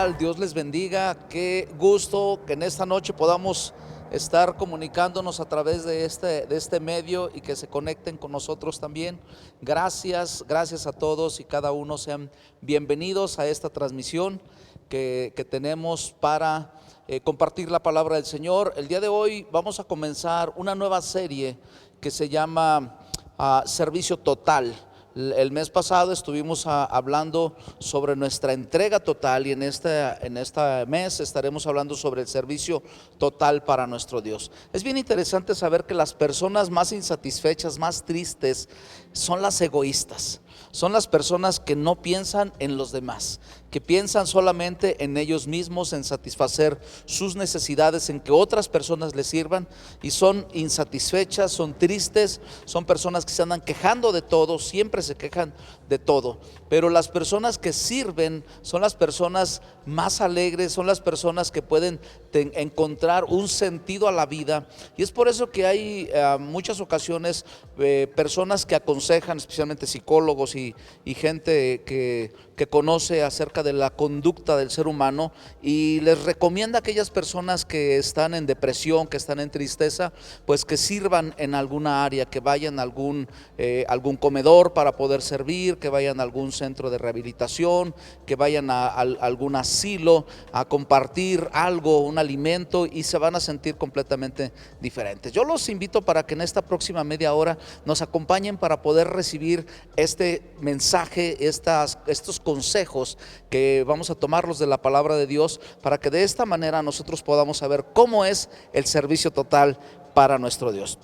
tal? Dios les bendiga. Qué gusto que en esta noche podamos estar comunicándonos a través de este medio y que se conecten con nosotros también. Gracias a todos y cada uno. Sean bienvenidos a esta transmisión que tenemos para compartir la palabra del Señor. El día de hoy vamos a comenzar una nueva serie que se llama Servicio Total. El mes pasado estuvimos hablando sobre nuestra entrega total y en este mes estaremos hablando sobre el servicio total para nuestro Dios. Es bien interesante saber que las personas más insatisfechas, más tristes, son las egoístas. Son las personas que no piensan en los demás, que piensan solamente en ellos mismos, en satisfacer sus necesidades, en que otras personas les sirvan, y son insatisfechas, son tristes, son personas que se andan quejando de todo, siempre se quejan de todo. Pero las personas que sirven son las personas más alegres, son las personas que pueden encontrar un sentido a la vida, y es por eso que hay muchas ocasiones personas que aconsejan, especialmente psicólogos y gente que conoce acerca de la conducta del ser humano, y les recomienda a aquellas personas que están en depresión, que están en tristeza, pues que sirvan en alguna área, que vayan a algún comedor para poder servir, que vayan a algún centro de rehabilitación, que vayan a algún asilo a compartir algo, un alimento, y se van a sentir completamente diferentes. Yo los invito para que en esta próxima media hora nos acompañen para poder recibir este mensaje, estos consejos que vamos a tomarlos de la palabra de Dios, para que de esta manera nosotros podamos saber cómo es el servicio total para nuestro Dios.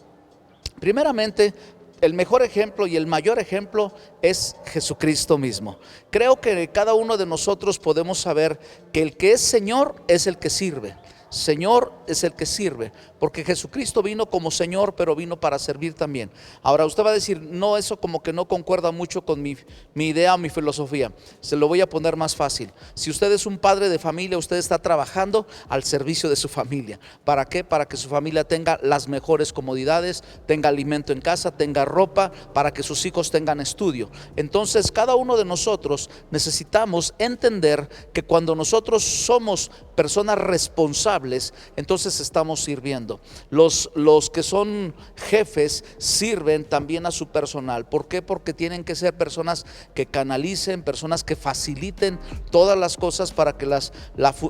Primeramente, el mejor ejemplo y el mayor ejemplo es Jesucristo mismo. Creo que cada uno de nosotros podemos saber que el que es Señor es el que sirve. Señor es el que sirve, porque Jesucristo vino como Señor, pero vino para servir también. Ahora usted va a decir, no, eso como que no concuerda mucho con mi idea o mi filosofía. Se lo voy a poner más fácil. Si usted es un padre de familia, usted está trabajando al servicio de su familia. ¿Para qué? Para que su familia tenga las mejores comodidades, tenga alimento en casa, tenga ropa, para que sus hijos tengan estudio. Entonces cada uno de nosotros necesitamos entender que cuando nosotros somos personas responsables, entonces estamos sirviendo. Los que son jefes sirven también a su personal. ¿Por qué? Porque tienen que ser personas que canalicen, personas que faciliten todas las cosas para que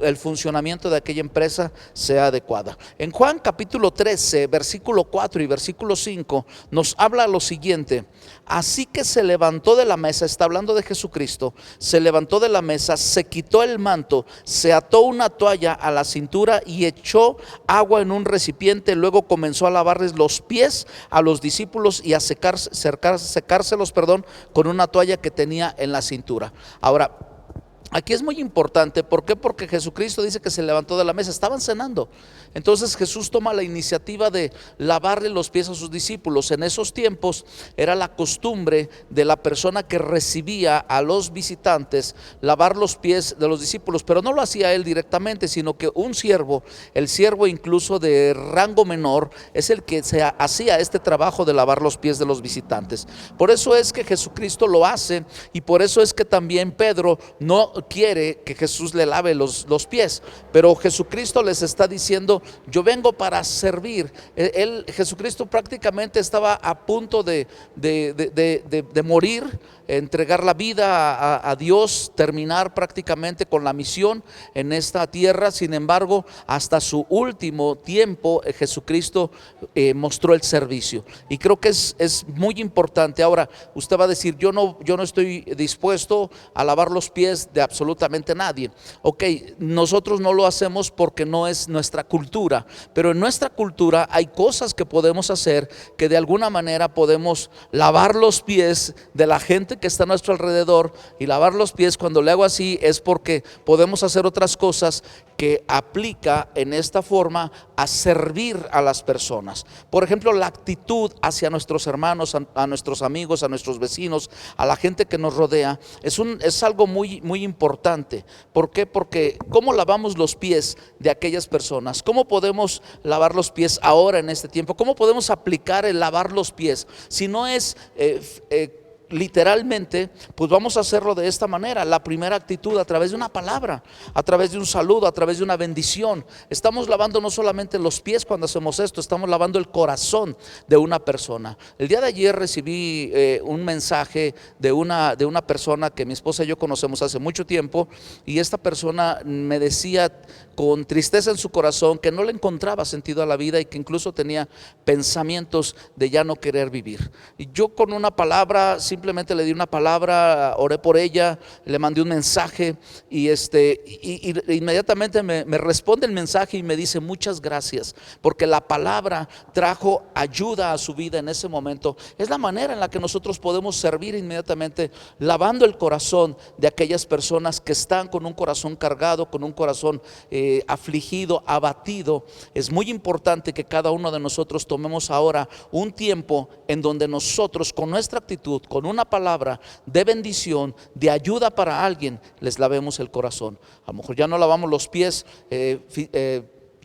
el funcionamiento de aquella empresa sea adecuada. En Juan capítulo 13, versículo 4 y versículo 5 nos habla lo siguiente: así que se levantó de la mesa, está hablando de Jesucristo, se levantó de la mesa, se quitó el manto, se ató una toalla a la cintura y echó agua en un recipiente. Luego comenzó a lavarles los pies a los discípulos y a secárselos con una toalla que tenía en la cintura. Ahora, aquí es muy importante. ¿Por qué? Porque Jesucristo dice que se levantó de la mesa, estaban cenando. Entonces Jesús toma la iniciativa de lavarle los pies a sus discípulos. En esos tiempos era la costumbre de la persona que recibía a los visitantes lavar los pies de los discípulos, pero no lo hacía él directamente, sino que un siervo, el siervo incluso de rango menor, es el que hacía este trabajo de lavar los pies de los visitantes. Por eso es que Jesucristo lo hace, y por eso es que también Pedro no quiere que Jesús le lave los pies, pero Jesucristo les está diciendo, yo vengo para servir. Jesucristo prácticamente estaba a punto de morir, entregar la vida a Dios, terminar prácticamente con la misión en esta tierra. Sin embargo, hasta su último tiempo Jesucristo mostró el servicio, y creo que es muy importante. Ahora usted va a decir, yo no estoy dispuesto a lavar los pies de absolutamente nadie. Ok, nosotros no lo hacemos porque no es nuestra cultura, pero en nuestra cultura hay cosas que podemos hacer, que de alguna manera podemos lavar los pies de la gente que está a nuestro alrededor. Y lavar los pies, cuando le hago así, es porque podemos hacer otras cosas que aplica en esta forma a servir a las personas. Por ejemplo, la actitud hacia nuestros hermanos, a nuestros amigos, a nuestros vecinos, a la gente que nos rodea, es algo muy, muy importante. ¿Por qué? Porque ¿cómo lavamos los pies de aquellas personas? ¿Cómo podemos lavar los pies ahora en este tiempo? ¿Cómo podemos aplicar el lavar los pies? Si no es literalmente, pues vamos a hacerlo de esta manera. La primera actitud, a través de una palabra, a través de un saludo, a través de una bendición. Estamos lavando no solamente los pies cuando hacemos esto, estamos lavando el corazón de una persona. El día de ayer recibí un mensaje de una persona que mi esposa y yo conocemos hace mucho tiempo, y esta persona me decía con tristeza en su corazón que no le encontraba sentido a la vida y que incluso tenía pensamientos de ya no querer vivir. Y yo con una palabra, simplemente le di una palabra, oré por ella, le mandé un mensaje y inmediatamente me responde el mensaje y me dice: muchas gracias, porque la palabra trajo ayuda a su vida en ese momento. Es la manera en la que nosotros podemos servir inmediatamente, lavando el corazón de aquellas personas que están con un corazón cargado, con un corazón afligido, abatido. Es muy importante que cada uno de nosotros tomemos ahora un tiempo en donde nosotros, con nuestra actitud, con una palabra de bendición, de ayuda para alguien, les lavemos el corazón. A lo mejor ya no lavamos los pies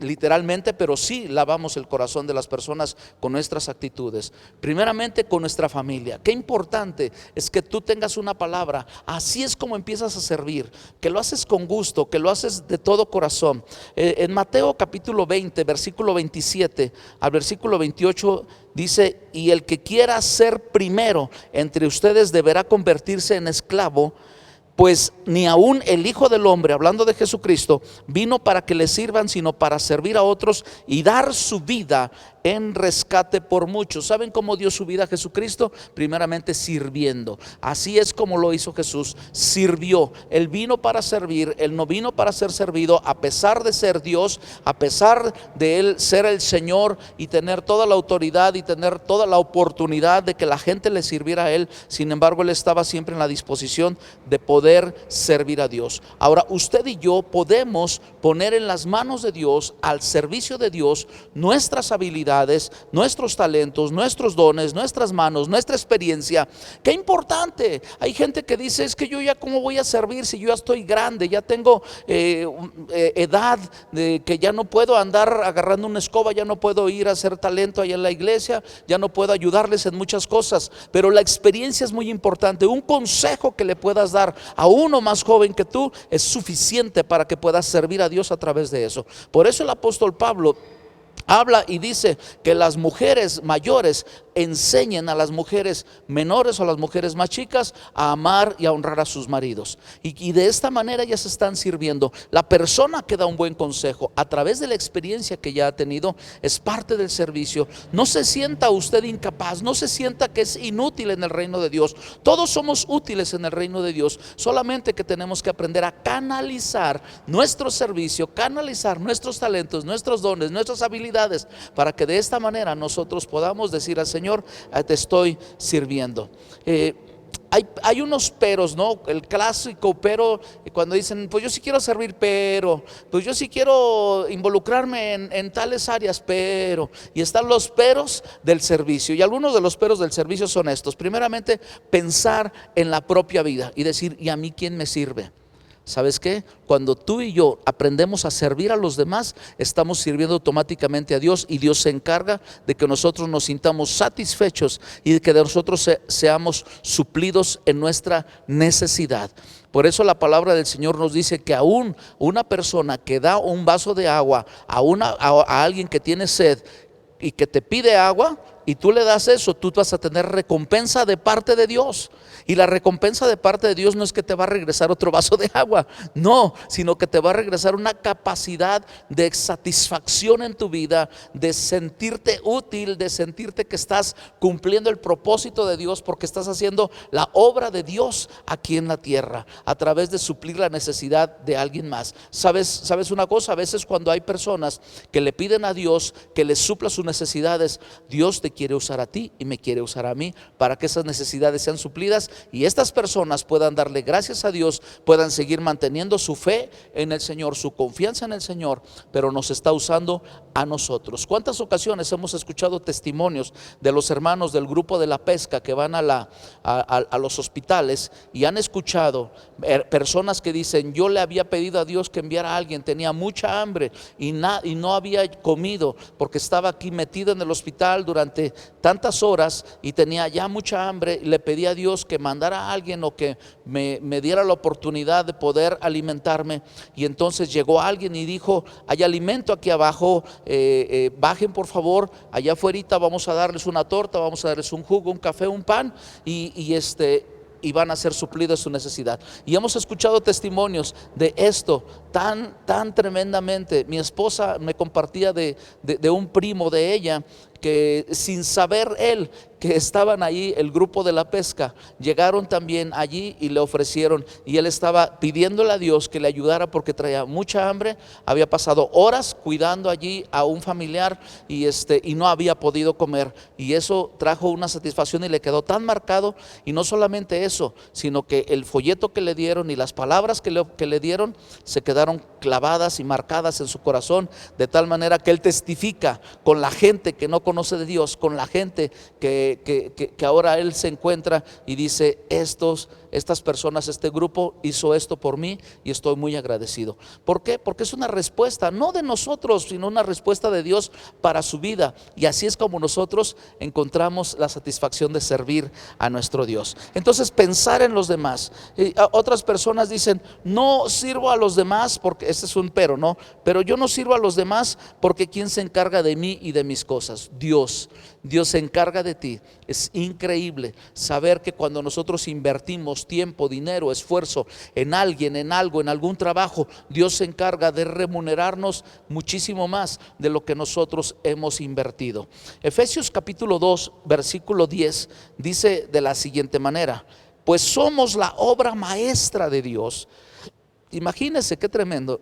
literalmente, pero sí lavamos el corazón de las personas con nuestras actitudes. Primeramente con nuestra familia. Qué importante es que tú tengas una palabra. Así es como empiezas a servir, que lo haces con gusto, que lo haces de todo corazón. En Mateo capítulo 20, versículo 27 al versículo 28 dice: y el que quiera ser primero entre ustedes deberá convertirse en esclavo, pues ni aun el Hijo del Hombre, hablando de Jesucristo, vino para que le sirvan, sino para servir a otros y dar su vida en rescate por muchos. ¿Saben cómo dio su vida Jesucristo? Primeramente sirviendo. Así es como lo hizo Jesús, sirvió. Él vino para servir, Él no vino para ser servido, a pesar de ser Dios, a pesar de Él ser el Señor y tener toda la autoridad y tener toda la oportunidad de que la gente le sirviera a Él. Sin embargo, Él estaba siempre en la disposición de poder servir a Dios. Ahora, usted y yo podemos poner en las manos de Dios, al servicio de Dios, nuestras habilidades, nuestros talentos, nuestros dones, nuestras manos, nuestra experiencia. Qué importante. Hay gente que dice: es que yo ya cómo voy a servir si yo ya estoy grande, ya tengo edad de que ya no puedo andar agarrando una escoba, ya no puedo ir a hacer talento allá en la iglesia, ya no puedo ayudarles en muchas cosas. Pero la experiencia es muy importante. Un consejo que le puedas dar a uno más joven que tú es suficiente para que puedas servir a Dios a través de eso. Por eso el apóstol Pablo habla y dice que las mujeres mayores enseñen a las mujeres menores o a las mujeres más chicas a amar y a honrar a sus maridos, y de esta manera ellas están sirviendo. La persona que da un buen consejo a través de la experiencia que ya ha tenido es parte del servicio. No se sienta usted incapaz, no se sienta que es inútil en el reino de Dios. Todos somos útiles en el reino de Dios, solamente que tenemos que aprender a canalizar nuestro servicio, canalizar nuestros talentos, nuestros dones, nuestras habilidades, para que de esta manera nosotros podamos decir al Señor: te estoy sirviendo. Hay unos peros, ¿no? El clásico pero, cuando dicen: pues yo sí quiero servir, pero pues yo sí quiero involucrarme en tales áreas, pero. Y están los peros del servicio, y algunos de los peros del servicio son estos. Primeramente, pensar en la propia vida y decir: ¿y a mí quién me sirve? ¿Sabes qué? Cuando tú y yo aprendemos a servir a los demás, estamos sirviendo automáticamente a Dios, y Dios se encarga de que nosotros nos sintamos satisfechos y de que de nosotros seamos suplidos en nuestra necesidad. Por eso la palabra del Señor nos dice que aún una persona que da un vaso de agua a alguien que tiene sed y que te pide agua, y tú le das eso, tú vas a tener recompensa de parte de Dios. Y la recompensa de parte de Dios no es que te va a regresar otro vaso de agua, no, sino que te va a regresar una capacidad de satisfacción en tu vida, de sentirte útil, de sentirte que estás cumpliendo el propósito de Dios, porque estás haciendo la obra de Dios aquí en la tierra, a través de suplir la necesidad de alguien más. ¿Sabes una cosa? A veces cuando hay personas que le piden a Dios que les supla sus necesidades, Dios te quiere usar a ti y me quiere usar a mí para que esas necesidades sean suplidas, y estas personas puedan darle gracias a Dios, puedan seguir manteniendo su fe en el Señor, su confianza en el Señor, pero nos está usando a nosotros. ¿Cuántas ocasiones hemos escuchado testimonios de los hermanos del grupo de la pesca que van a los hospitales y han escuchado personas que dicen: yo le había pedido a Dios que enviara a alguien, tenía mucha hambre y no había comido porque estaba aquí metido en el hospital durante durante tantas horas y tenía ya mucha hambre, y le pedí a Dios que mandara a alguien o que me diera la oportunidad de poder alimentarme. Y entonces llegó alguien y dijo: hay alimento aquí abajo, bajen por favor, allá afuera vamos a darles una torta, vamos a darles un jugo, un café, un pan, y van a ser suplidas su necesidad. Y hemos escuchado testimonios de esto tan tremendamente. Mi esposa me compartía de un primo de ella, que sin saber él que estaban ahí el grupo de la pesca, llegaron también allí y le ofrecieron, y él estaba pidiéndole a Dios que le ayudara porque traía mucha hambre, había pasado horas cuidando allí a un familiar y no había podido comer, y eso trajo una satisfacción y le quedó tan marcado. Y no solamente eso, sino que el folleto que le dieron y las palabras que le dieron se quedaron clavadas y marcadas en su corazón, de tal manera que él testifica con la gente que no conoce de Dios, con la gente que ahora él se encuentra y dice: estas personas, este grupo hizo esto por mí y estoy muy agradecido. ¿Por qué? Porque es una respuesta no de nosotros, sino una respuesta de Dios para su vida, y así es como nosotros encontramos la satisfacción de servir a nuestro Dios. Entonces, pensar en los demás. Otras personas dicen: no sirvo a los demás porque, este es un pero, pero yo no sirvo a los demás porque ¿quién se encarga de mí y de mis cosas? Dios se encarga de ti. Es increíble saber que cuando nosotros invertimos tiempo, dinero, esfuerzo en alguien, en algo, en algún trabajo, Dios se encarga de remunerarnos muchísimo más de lo que nosotros hemos invertido. Efesios capítulo 2 versículo 10 dice de la siguiente manera: pues somos la obra maestra de Dios. Imagínense qué tremendo.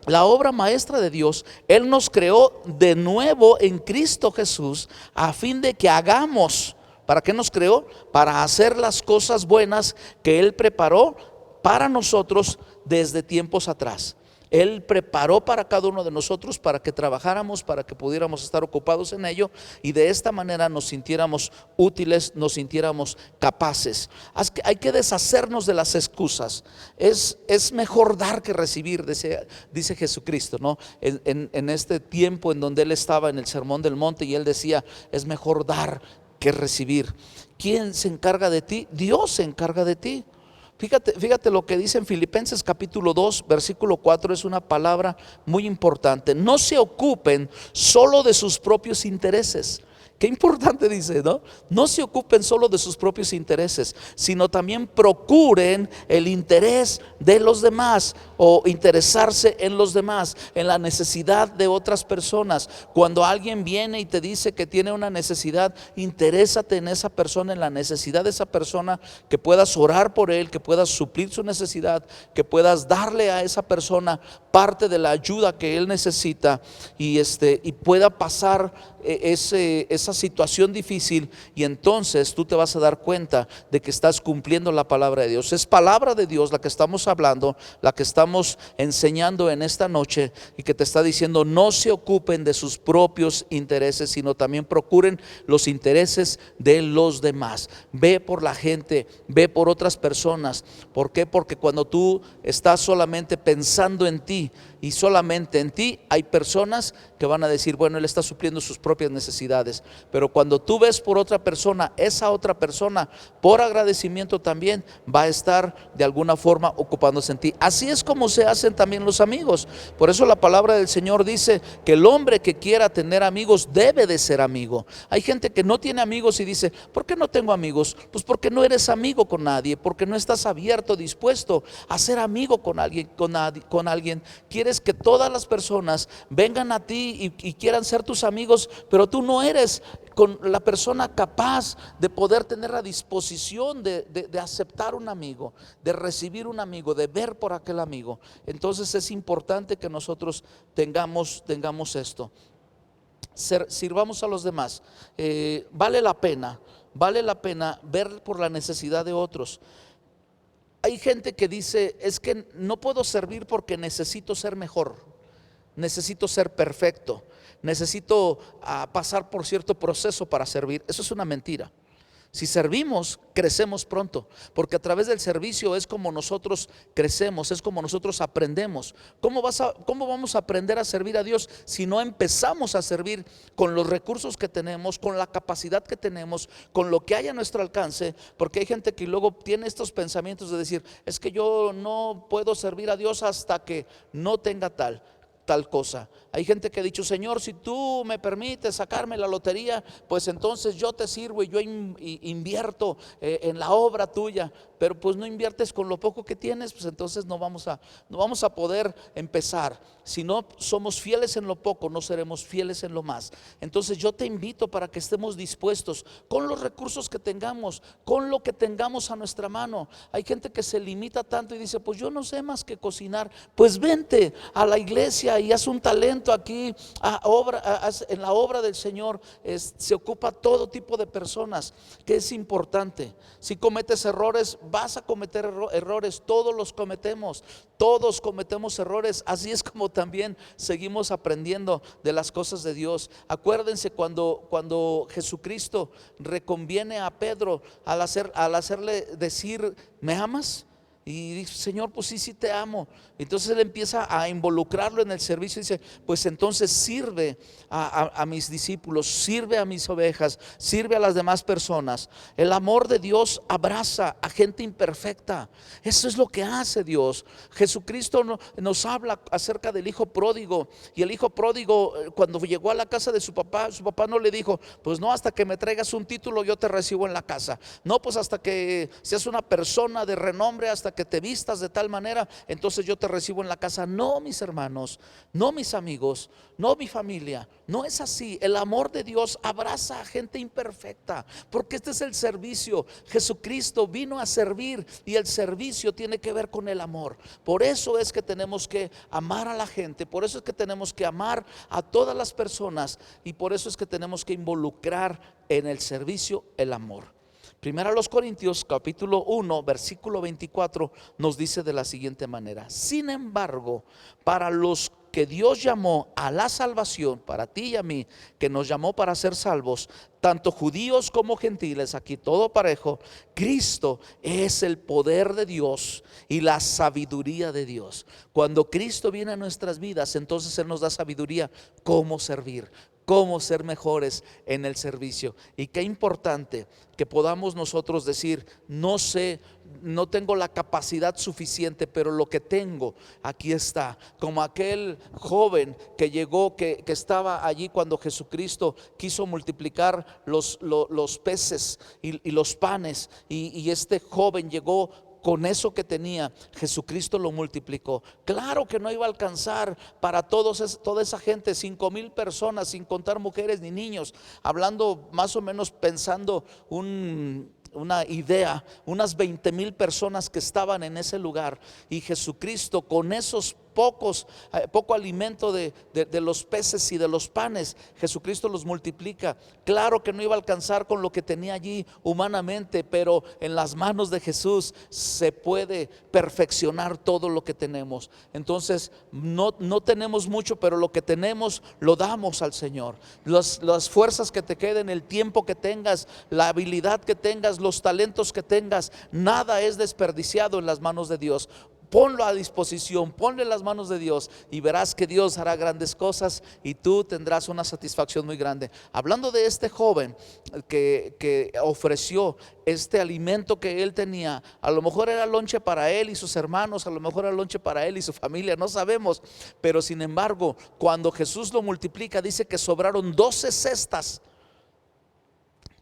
La obra maestra de Dios. Él nos creó de nuevo en Cristo Jesús a fin de que hagamos. ¿Para qué nos creó? Para hacer las cosas buenas que Él preparó para nosotros desde tiempos atrás. Él preparó para cada uno de nosotros para que trabajáramos, para que pudiéramos estar ocupados en ello, y de esta manera nos sintiéramos útiles, nos sintiéramos capaces. Hay que deshacernos de las excusas. Es mejor dar que recibir, dice Jesucristo, en este tiempo en donde Él estaba en el Sermón del Monte, y Él decía: es mejor dar que recibir. ¿Quién se encarga de ti? Dios se encarga de ti. Fíjate lo que dice en Filipenses capítulo 2 versículo 4, es una palabra muy importante: no se ocupen solo de sus propios intereses. Qué importante dice, ¿no? No se ocupen solo de sus propios intereses, sino también procuren el interés de los demás, o interesarse en los demás, en la necesidad de otras personas. Cuando alguien viene y te dice que tiene una necesidad, interésate en esa persona, en la necesidad de esa persona, que puedas orar por él, que puedas suplir su necesidad, que puedas darle a esa persona parte de la ayuda que él necesita, y pueda pasar esa situación difícil, y entonces tú te vas a dar cuenta de que estás cumpliendo la palabra de Dios. Es palabra de Dios la que estamos hablando, la que estamos enseñando en esta noche, y que te está diciendo: no se ocupen de sus propios intereses, sino también procuren los intereses de los demás. Ve por la gente, ve por otras personas. ¿Por qué? Porque cuando tú estás solamente pensando en ti y solamente en ti, hay personas que van a decir: bueno, él está supliendo sus propias necesidades. Pero cuando tú ves por otra persona, esa otra persona, por agradecimiento también va a estar de alguna forma ocupándose en ti. Así es como se hacen también los amigos. Por eso la palabra del Señor dice que el hombre que quiera tener amigos debe de ser amigo. Hay gente que no tiene amigos y dice: ¿por qué no tengo amigos? Pues porque no eres amigo con nadie, porque no estás abierto, dispuesto a ser amigo con alguien. Quieres que todas las personas vengan a ti y quieran ser tus amigos, pero tú no eres con la persona capaz de poder tener la disposición de aceptar un amigo, de recibir un amigo, de ver por aquel amigo. Entonces es importante que nosotros tengamos esto. Sirvamos a los demás. Vale la pena ver por la necesidad de otros. Hay gente que dice: es que no puedo servir porque necesito ser mejor, necesito ser perfecto, necesito pasar por cierto proceso para servir. Eso es una mentira. Si servimos, crecemos pronto, porque a través del servicio es como nosotros crecemos, es como nosotros aprendemos. ¿Cómo vamos a aprender a servir a Dios si no empezamos a servir con los recursos que tenemos, con la capacidad que tenemos, con lo que hay a nuestro alcance? Porque hay gente que luego tiene estos pensamientos de decir, es que yo no puedo servir a Dios hasta que no tenga tal cosa. Hay gente que ha dicho, Señor, si tú me permites sacarme la lotería, pues entonces yo te sirvo y yo invierto en la obra tuya. Pero pues no inviertes con lo poco que tienes, pues entonces no vamos a poder empezar. Si no somos fieles en lo poco, no seremos fieles en lo más. Entonces yo te invito para que estemos dispuestos con los recursos que tengamos, con lo que tengamos a nuestra mano. Hay gente que se limita tanto y dice, pues yo no sé más que cocinar. Pues vente a la iglesia y haz un talento aquí en la obra del Señor. Se ocupa todo tipo de personas, que es importante. Si cometes errores, vas a cometer errores, todos cometemos errores. Así es como también seguimos aprendiendo de las cosas de Dios. Acuérdense cuando Jesucristo reconviene a Pedro al hacerle decir, ¿me amas? Y dice, Señor, pues sí, sí te amo. Entonces él empieza a involucrarlo en el servicio y dice, pues entonces sirve a mis discípulos, sirve a mis ovejas, sirve a las demás personas. El amor de Dios abraza a gente imperfecta. Eso es lo que hace Dios. Jesucristo nos habla acerca del hijo pródigo. Y el hijo pródigo, cuando llegó a la casa de su papá no le dijo, pues no, hasta que me traigas un título yo te recibo en la casa. No, pues hasta que seas una persona de renombre, hasta que te vistas de tal manera, entonces yo te recibo en la casa. No, mis hermanos, no, mis amigos, no, mi familia. No es así. El amor de Dios abraza a gente imperfecta, porque este es el servicio. Jesucristo vino a servir y el servicio tiene que ver con el amor. Por eso es que tenemos que amar a la gente, por eso es que tenemos que amar a todas las personas y por eso es que tenemos que involucrar en el servicio el amor. Primera a los Corintios capítulo 1 versículo 24 nos dice de la siguiente manera: sin embargo, para los que Dios llamó a la salvación, para ti y a mí, que nos llamó para ser salvos, tanto judíos como gentiles, aquí todo parejo, Cristo es el poder de Dios y la sabiduría de Dios. Cuando Cristo viene a nuestras vidas, entonces Él nos da sabiduría cómo servir, cómo ser mejores en el servicio. Y qué importante que podamos nosotros decir, no sé, no tengo la capacidad suficiente, pero lo que tengo aquí está. Como aquel joven que llegó, que estaba allí cuando Jesucristo quiso multiplicar los peces y los panes, y este joven llegó con eso que tenía. Jesucristo lo multiplicó. Claro que no iba a alcanzar para toda esa gente, 5,000 personas, sin contar mujeres ni niños, hablando más o menos, pensando una idea, unas 20,000 personas que estaban en ese lugar. Y Jesucristo, con esos poco alimento de los peces y de los panes, Jesucristo los multiplica. Claro que no iba a alcanzar con lo que tenía allí humanamente, pero en las manos de Jesús se puede perfeccionar todo lo que tenemos. Entonces no tenemos mucho, pero lo que tenemos lo damos al Señor. Las fuerzas que te queden, el tiempo que tengas, la habilidad que tengas, los talentos que tengas, nada es desperdiciado en las manos de Dios. Ponlo a disposición, ponle en las manos de Dios y verás que Dios hará grandes cosas y tú tendrás una satisfacción muy grande. Hablando de este joven que ofreció este alimento que él tenía, a lo mejor era lonche para él y sus hermanos, a lo mejor era lonche para él y su familia, no sabemos, pero sin embargo, cuando Jesús lo multiplica, dice que sobraron 12 cestas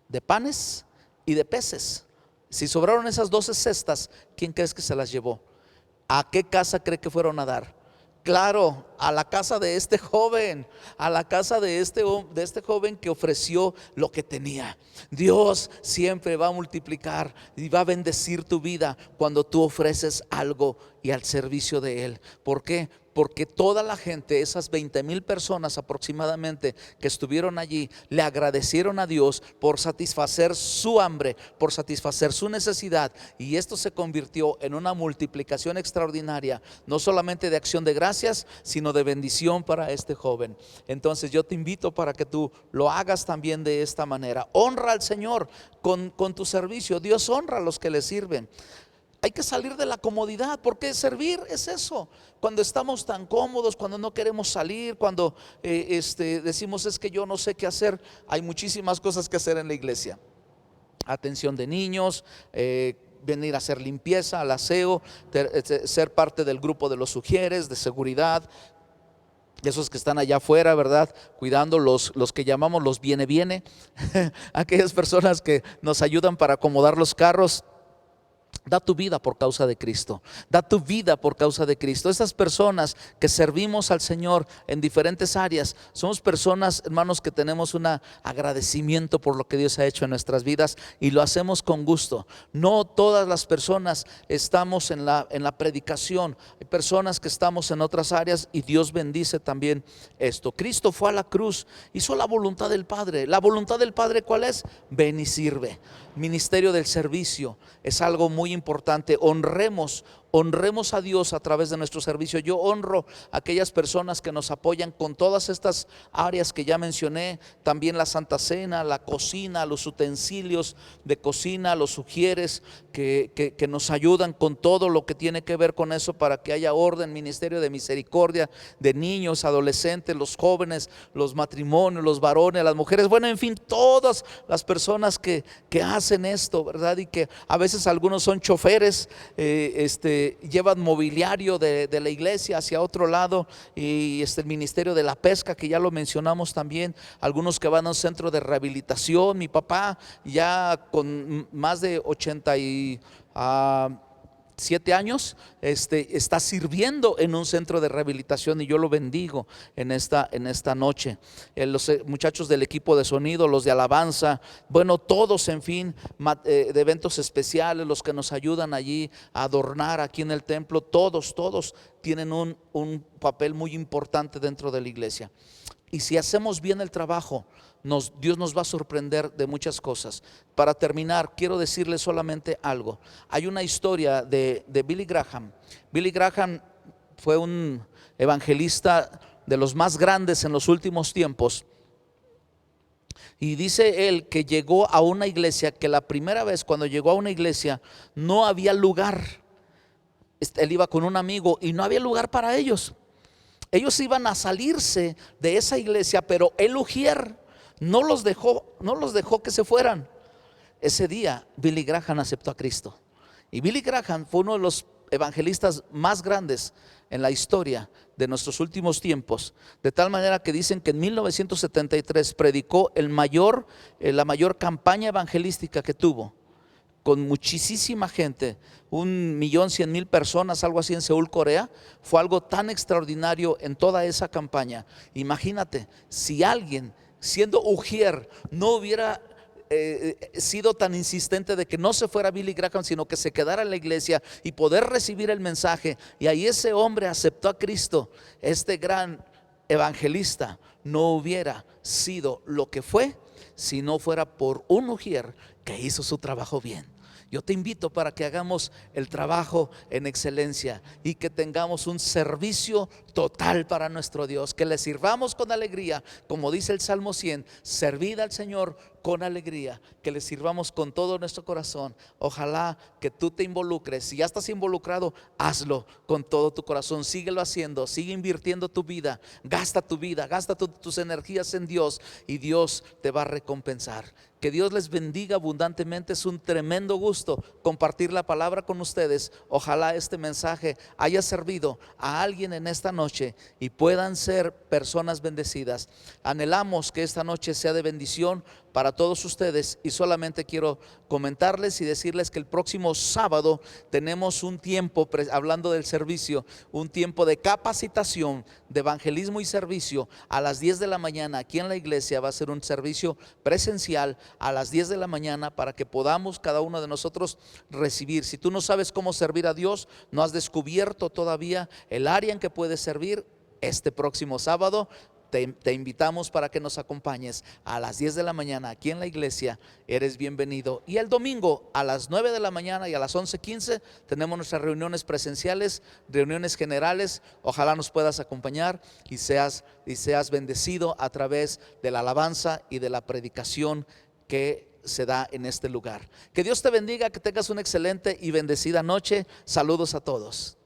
de panes y de peces. Si sobraron esas 12 cestas, ¿quién crees que se las llevó? ¿A qué casa cree que fueron a dar? Claro, a la casa de este joven, a la casa de este joven que ofreció lo que tenía. Dios siempre va a multiplicar y va a bendecir tu vida cuando tú ofreces algo y al servicio de Él. ¿Por qué? porque toda la gente, esas 20,000 personas aproximadamente que estuvieron allí, le agradecieron a Dios por satisfacer su hambre, por satisfacer su necesidad, y esto se convirtió en una multiplicación extraordinaria, no solamente de acción de gracias, sino de bendición para este joven. Entonces yo te invito para que tú lo hagas también de esta manera. Honra al Señor con tu servicio. Dios honra a los que le sirven. Hay que salir de la comodidad, porque servir es eso. Cuando estamos tan cómodos, cuando no queremos salir, cuando decimos es que yo no sé qué hacer. Hay muchísimas cosas que hacer en la iglesia. Atención de niños, venir a hacer limpieza, al aseo, ser parte del grupo de los sugieres, de seguridad, esos que están allá afuera, ¿verdad? Cuidando los que llamamos los viene, aquellas personas que nos ayudan para acomodar los carros. Da tu vida por causa de Cristo. Da tu vida por causa de Cristo. Estas personas que servimos al Señor en diferentes áreas, somos personas, hermanos, que tenemos un agradecimiento por lo que Dios ha hecho en nuestras vidas, y lo hacemos con gusto. No todas las personas estamos en la predicación. Hay personas que estamos en otras áreas, y Dios bendice también esto. Cristo fue a la cruz, hizo la voluntad del Padre. La voluntad del Padre, ¿cuál es? Ven y sirve. Ministerio del servicio es algo muy importante. Honremos a Dios a través de nuestro servicio. Yo honro a aquellas personas que nos apoyan con todas estas áreas que ya mencioné. También la Santa Cena, la cocina, los utensilios de cocina, los sugieres que nos ayudan con todo lo que tiene que ver con eso, para que haya orden. Ministerio de misericordia de niños, adolescentes, los jóvenes, los matrimonios, los varones, las mujeres. Bueno, en fin, todas las personas que hacen esto, ¿verdad? Y que a veces algunos son choferes, llevan mobiliario de la iglesia hacia otro lado, y el ministerio de la pesca, que ya lo mencionamos también. Algunos que van a un centro de rehabilitación. Mi papá, ya con más de 87 años, está sirviendo en un centro de rehabilitación, y yo lo bendigo en esta noche. Los muchachos del equipo de sonido, los de alabanza, bueno, todos, en fin, de eventos especiales, los que nos ayudan allí a adornar aquí en el templo, todos tienen un papel muy importante dentro de la iglesia. Y si hacemos bien el trabajo, Dios nos va a sorprender de muchas cosas. Para terminar, quiero decirles solamente algo. Hay una historia de Billy Graham. Billy Graham fue un evangelista de los más grandes en los últimos tiempos. Y dice él que llegó a una iglesia, que la primera vez cuando llegó a una iglesia no había lugar. Él iba con un amigo y no había lugar para ellos. Ellos iban a salirse de esa iglesia, pero el ujier no los dejó que se fueran. Ese día Billy Graham aceptó a Cristo, y Billy Graham fue uno de los evangelistas más grandes en la historia de nuestros últimos tiempos, de tal manera que dicen que en 1973 predicó la mayor campaña evangelística que tuvo, con muchísima gente, 1,100,000 personas, algo así, en Seúl, Corea. Fue algo tan extraordinario en toda esa campaña. Imagínate, si alguien, siendo ujier, no hubiera sido tan insistente de que no se fuera Billy Graham, sino que se quedara en la iglesia y poder recibir el mensaje, y ahí ese hombre aceptó a Cristo, este gran evangelista no hubiera sido lo que fue si no fuera por un ujier que hizo su trabajo bien. Yo te invito para que hagamos el trabajo en excelencia y que tengamos un servicio total para nuestro Dios, que le sirvamos con alegría, como dice el Salmo 100, servid al Señor con alegría, que le sirvamos con todo nuestro corazón. Ojalá que tú te involucres. Si ya estás involucrado, hazlo con todo tu corazón, síguelo haciendo, sigue invirtiendo tu vida, gasta tus energías en Dios, y Dios te va a recompensar. Que Dios les bendiga abundantemente. Es un tremendo gusto compartir la palabra con ustedes. Ojalá este mensaje haya servido a alguien en esta noche y puedan ser personas bendecidas. Anhelamos que esta noche sea de bendición para todos ustedes, y solamente quiero comentarles y decirles que el próximo sábado tenemos un tiempo, hablando del servicio, un tiempo de capacitación, de evangelismo y servicio a las 10 de la mañana aquí en la iglesia. Va a ser un servicio presencial a las 10 de la mañana para que podamos cada uno de nosotros recibir. Si tú no sabes cómo servir a Dios, no has descubierto todavía el área en que puedes servir, este próximo sábado te invitamos para que nos acompañes a las 10 de la mañana aquí en la iglesia. Eres bienvenido. Y el domingo a las 9 de la mañana y a las 11:15 tenemos nuestras reuniones presenciales, reuniones generales. Ojalá nos puedas acompañar y seas bendecido a través de la alabanza y de la predicación que se da en este lugar. Que Dios te bendiga, que tengas una excelente y bendecida noche. Saludos a todos.